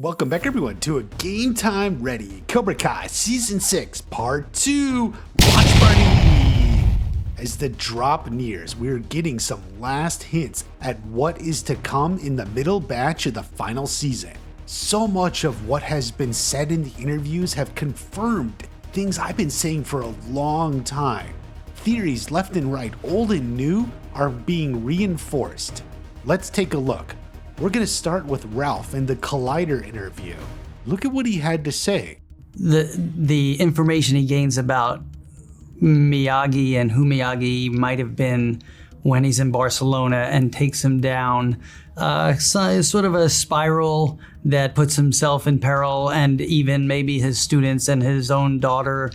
Welcome back everyone to a Game Time Ready Cobra Kai Season 6 Part 2 WatchParty. As the drop nears, we're getting some last hints at what is to come in the middle batch of the final season. So much of what has been said in the interviews have confirmed things I've been saying for a long time. Theories left and right, old and new, are being reinforced. Let's take a look. We're going to start with Ralph in the Collider interview. Look at what he had to say. The information he gains about Miyagi and who Miyagi might have been when he's in Barcelona and takes him down. So sort of a spiral that puts himself in peril and even maybe his students and his own daughter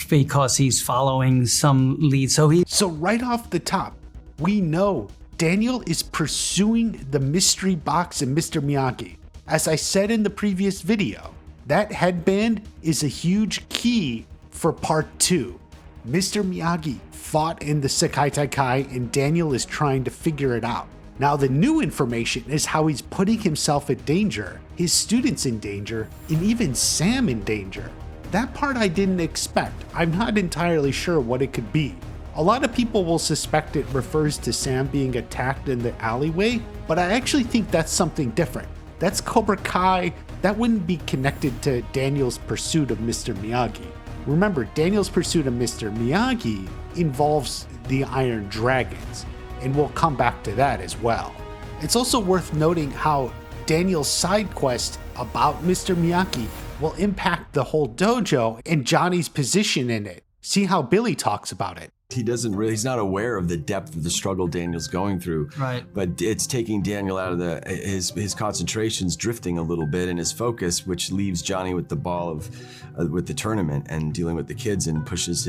because he's following some lead. So right off the top, we know Daniel is pursuing the mystery box of Mr. Miyagi. As I said in the previous video, that headband is a huge key for part 2. Mr. Miyagi fought in the Sekai Taikai and Daniel is trying to figure it out. Now the new information is how he's putting himself in danger, his students in danger, and even Sam in danger. That part I didn't expect. I'm not entirely sure what it could be. A lot of people will suspect it refers to Sam being attacked in the alleyway, but I actually think that's something different. That's Cobra Kai. That wouldn't be connected to Daniel's pursuit of Mr. Miyagi. Remember, Daniel's pursuit of Mr. Miyagi involves the Iron Dragons, and we'll come back to that as well. It's also worth noting how Daniel's side quest about Mr. Miyagi will impact the whole dojo and Johnny's position in it. See how Billy talks about it. He's not aware of the depth of the struggle Daniel's going through. Right. But it's taking Daniel out of his concentration's drifting a little bit and his focus, which leaves Johnny with the ball of with the tournament and dealing with the kids and pushes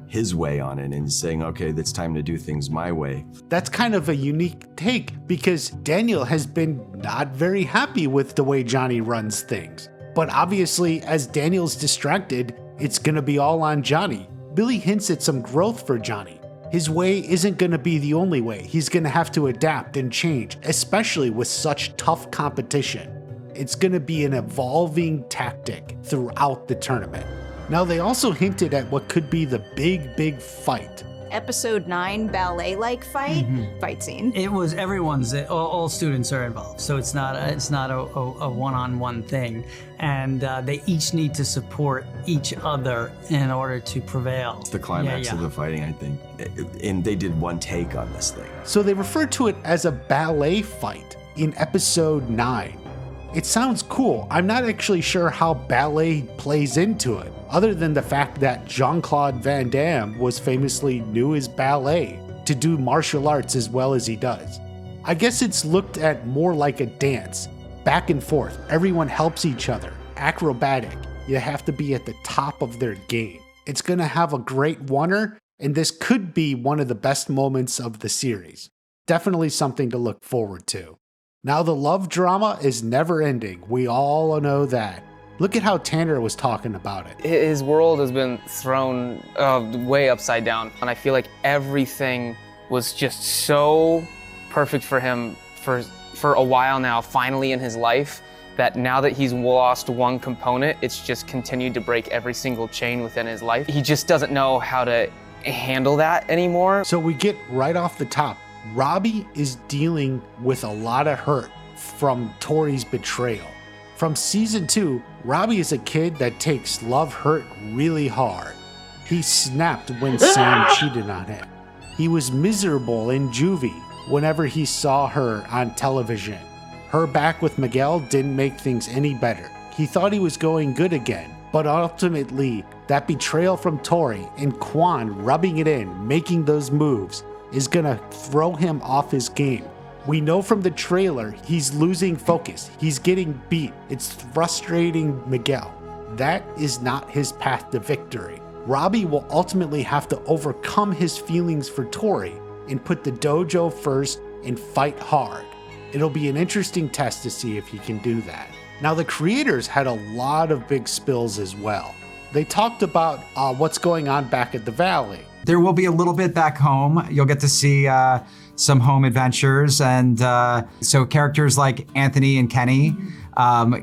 his way on it and saying, okay, it's time to do things my way. That's kind of a unique take because Daniel has been not very happy with the way Johnny runs things. But obviously, as Daniel's distracted, it's gonna be all on Johnny. Billy hints at some growth for Johnny. His way isn't going to be the only way. He's going to have to adapt and change, especially with such tough competition. It's going to be an evolving tactic throughout the tournament. Now, they also hinted at what could be the big fight. Episode 9 ballet-like fight scene. it was everyone's. All students are involved, so it's not a one-on-one thing, and they each need to support each other in order to prevail. It's the climax of the fighting, I think, and they did one take on this thing. So they refer to it as a ballet fight in episode 9. It sounds cool. I'm not actually sure how ballet plays into it, other than the fact that Jean-Claude Van Damme was famously knew as ballet to do martial arts as well as he does. I guess it's looked at more like a dance, back and forth. Everyone helps each other, acrobatic. You have to be at the top of their game. It's gonna have a great oneer, and this could be one of the best moments of the series. Definitely something to look forward to. Now the love drama is never ending. We all know that. Look at how Tanner was talking about it. His world has been thrown way upside down, and I feel like everything was just so perfect for him for a while now, finally in his life, that now that he's lost one component, it's just continued to break every single chain within his life. He just doesn't know how to handle that anymore. So we get right off the top, Robbie is dealing with a lot of hurt from Tori's betrayal. From season 2, Robbie is a kid that takes love hurt really hard. He snapped when Sam cheated on him. He was miserable in juvie whenever he saw her on television. Her back with Miguel didn't make things any better. He thought he was going good again, but ultimately, that betrayal from Tori and Quan rubbing it in, making those moves, is gonna throw him off his game. We know from the trailer he's losing focus. He's getting beat. It's frustrating Miguel. That is not his path to victory. Robbie will ultimately have to overcome his feelings for Tori and put the dojo first and fight hard. It'll be an interesting test to see if he can do that. Now the creators had a lot of big spills as well. They talked about what's going on back at the Valley. There will be a little bit back home. You'll get to see some home adventures. And so characters like Anthony and Kenny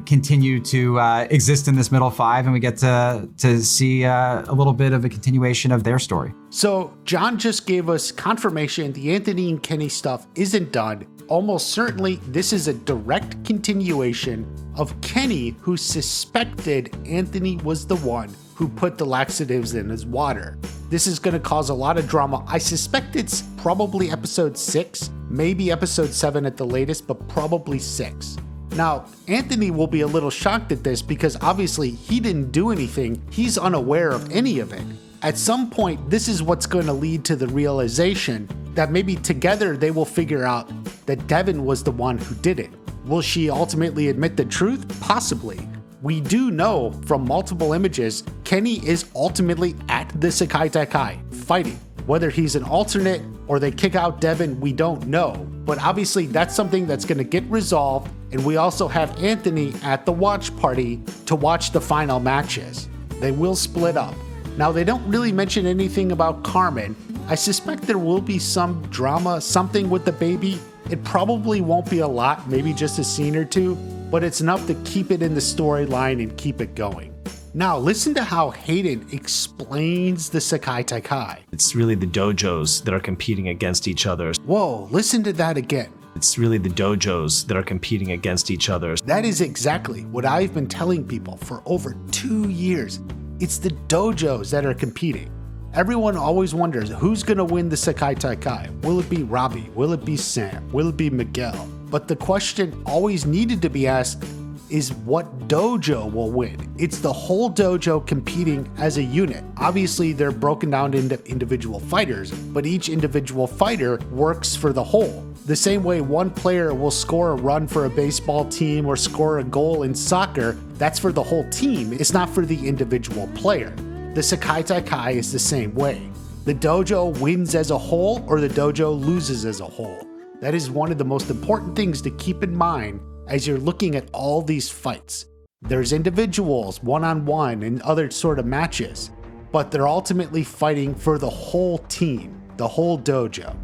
continue to exist in this middle five, and we get to see a little bit of a continuation of their story. So John just gave us confirmation the Anthony and Kenny stuff isn't done. Almost certainly this is a direct continuation of Kenny, who suspected Anthony was the one who put the laxatives in his water. This is going to cause a lot of drama. I suspect it's probably episode 6, maybe episode 7 at the latest, but probably 6. Now, Anthony will be a little shocked at this because obviously he didn't do anything. He's unaware of any of it. At some point, this is what's going to lead to the realization that maybe together they will figure out that Da-Eun was the one who did it. Will she ultimately admit the truth? Possibly. We do know from multiple images, Kenny is ultimately at the Sekai Taikai fighting. Whether he's an alternate or they kick out Da-Eun, we don't know. But obviously that's something that's going to get resolved. And we also have Anthony at the watch party to watch the final matches. They will split up. Now, they don't really mention anything about Carmen. I suspect there will be some drama, something with the baby. It probably won't be a lot, maybe just a scene or two, but it's enough to keep it in the storyline and keep it going. Now, listen to how Hayden explains the Sekai Taikai. It's really the dojos that are competing against each other. Whoa, listen to that again. It's really the dojos that are competing against each other. That is exactly what I've been telling people for over 2 years. It's the dojos that are competing. Everyone always wonders who's going to win the Sekai Taikai. Will it be Robbie? Will it be Sam? Will it be Miguel? But the question always needed to be asked is what dojo will win? It's the whole dojo competing as a unit. Obviously, they're broken down into individual fighters, but each individual fighter works for the whole. The same way one player will score a run for a baseball team or score a goal in soccer, that's for the whole team. It's not for the individual player. The Sekai Taikai is the same way. The dojo wins as a whole or the dojo loses as a whole. That is one of the most important things to keep in mind as you're looking at all these fights. There's individuals, one-on-one, and other sort of matches, but they're ultimately fighting for the whole team, the whole dojo.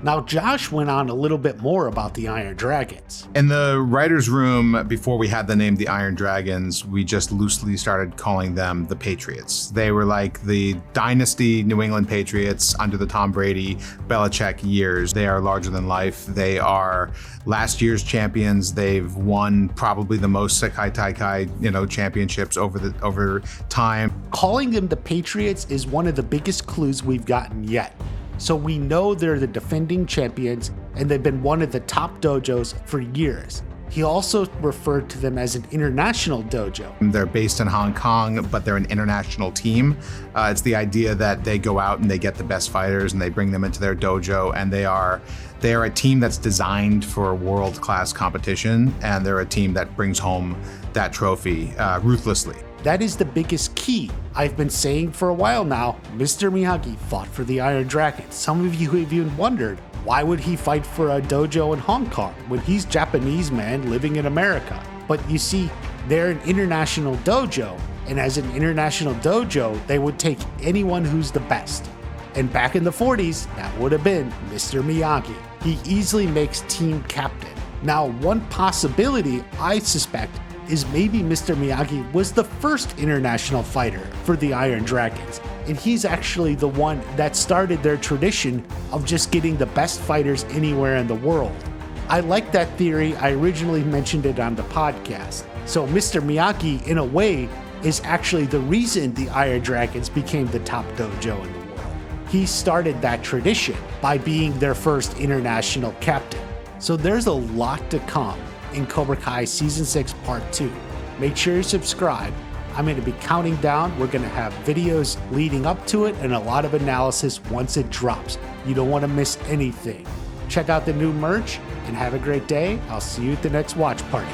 Now, Josh went on a little bit more about the Iron Dragons. In the writer's room, before we had the name the Iron Dragons, we just loosely started calling them the Patriots. They were like the dynasty New England Patriots under the Tom Brady, Belichick years. They are larger than life. They are last year's champions. They've won probably the most Sekai Taikai, championships over time. Calling them the Patriots is one of the biggest clues we've gotten yet. So we know they're the defending champions and they've been one of the top dojos for years. He also referred to them as an international dojo. They're based in Hong Kong, but they're an international team. It's the idea that they go out and they get the best fighters and they bring them into their dojo, and they are a team that's designed for world-class competition, and they're a team that brings home that trophy ruthlessly. That is the biggest key. I've been saying for a while now, Mr. Miyagi fought for the Iron Dragons. Some of you have even wondered, why would he fight for a dojo in Hong Kong when he's a Japanese man living in America? But you see, they're an international dojo, and as an international dojo, they would take anyone who's the best. And back in the 40s, that would have been Mr. Miyagi. He easily makes team captain. Now, one possibility, I suspect, is maybe Mr. Miyagi was the first international fighter for the Iron Dragons, and he's actually the one that started their tradition of just getting the best fighters anywhere in the world. I like that theory. I originally mentioned it on the podcast. So Mr. Miyagi, in a way, is actually the reason the Iron Dragons became the top dojo in the world. He started that tradition by being their first international captain. So there's a lot to come in Cobra Kai Season 6 Part 2. Make sure you subscribe. I'm going to be counting down. We're going to have videos leading up to it and a lot of analysis once it drops. You don't want to miss anything. Check out the new merch and have a great day. I'll see you at the next watch party.